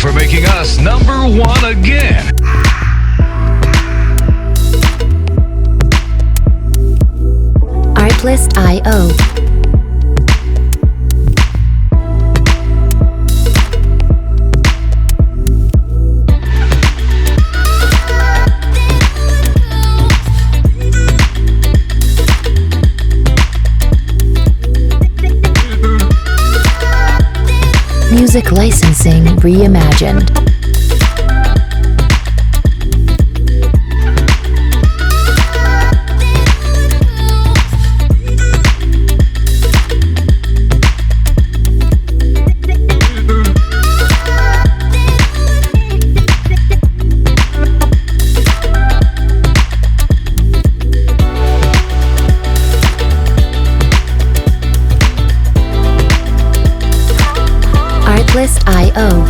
for making us number one again. Artlist.io. Music licensing reimagined. Artlist.io.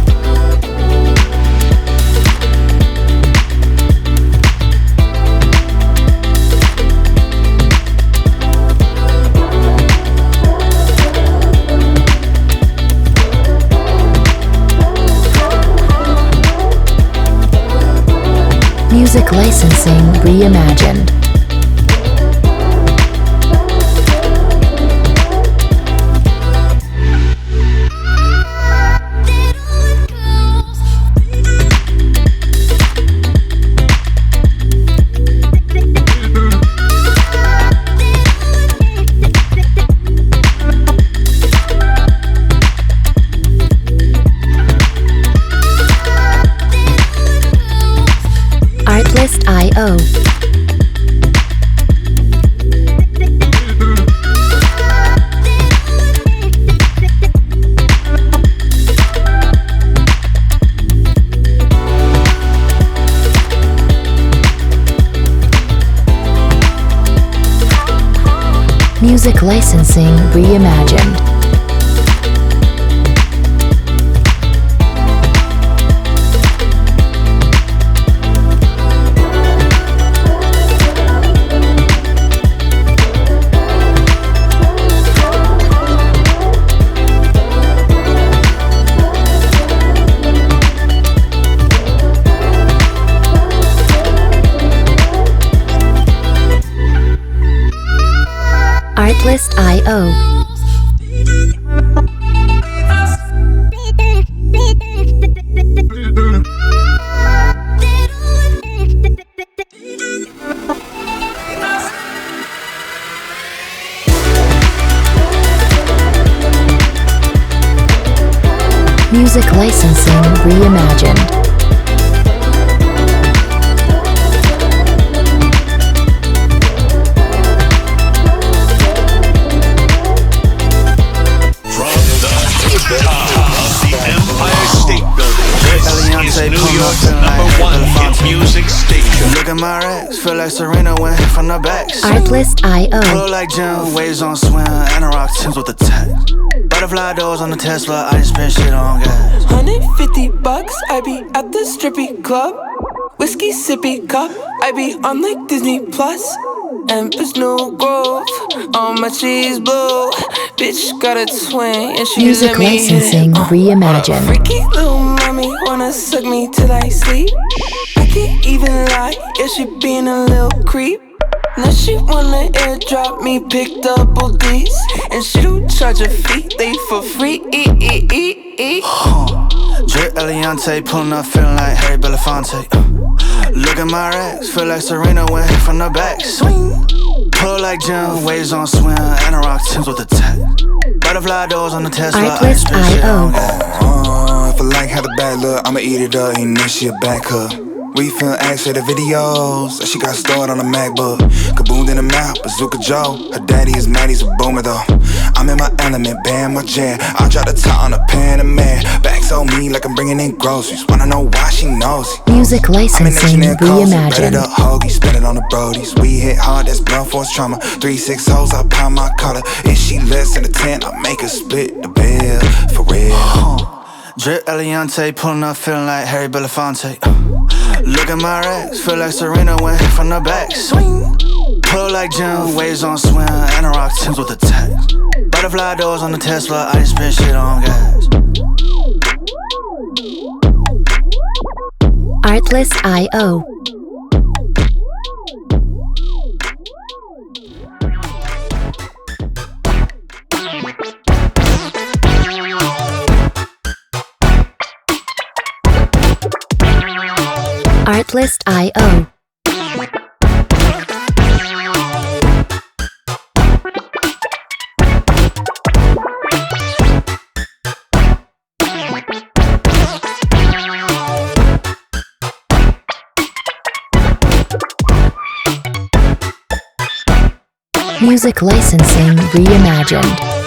Music licensing reimagined. Artlist.io. Music licensing reimagined. Artlist.io. Music licensing reimagined. Look at my racks, feel like Serena went from the back. Artlist.io. Flow like Jim, waves on swim, and a rock Timbs with the tech. Butterfly doors on the Tesla, I didn't spend shit on gas. $150, I be at the strippy club. Whiskey sippy cup, I be on like Disney Plus. Empress New Grove, on my cheese blue. Bitch got a twin, and she Music let me licensing reimagined. Freaky little mommy wanna suck me till I sleep. I can't even lie, yeah, she being a little creep. Now she wanna airdrop me, pick double D's. And she don't charge a fee, they for free. Drip Eliante, pulling up, feeling like Harry Belafonte. Look at my racks, feel like Serena went from the back. Swing, pull like Jim, waves on swim, and a rock Timbs with the tech. Butterfly doors on the Tesla, I didn't spend shit on gas. If I like how the bad look, I'ma eat it up, ain't this she a back hook. We film acts at the videos that she got stored on a MacBook. Kaboom in the mouth, Bazooka Joe. Her daddy is mad, he's a boomer though. I'm in my element, band my jam. I drop the top on a Panamera. Backs on me like I'm bringing in groceries. Wanna know why she knows it. Music licensing reimagined. Better up hoagie, spend it on the brodies. We hit hard, that's blunt force trauma. 3-6 hoes, I pop my collar. If she less than a 10, I make her split the bill for real. Drip Eliante, pulling up, feeling like Harry Belafonte. Look at my racks, feel like Serena went from the back. Swing, pull like Jim, waves on swim, and a rock Timbs with the tech. Butterfly doors on the Tesla, I didn't spend shit on gas. Artlist.io. Artlist.io. Music licensing reimagined.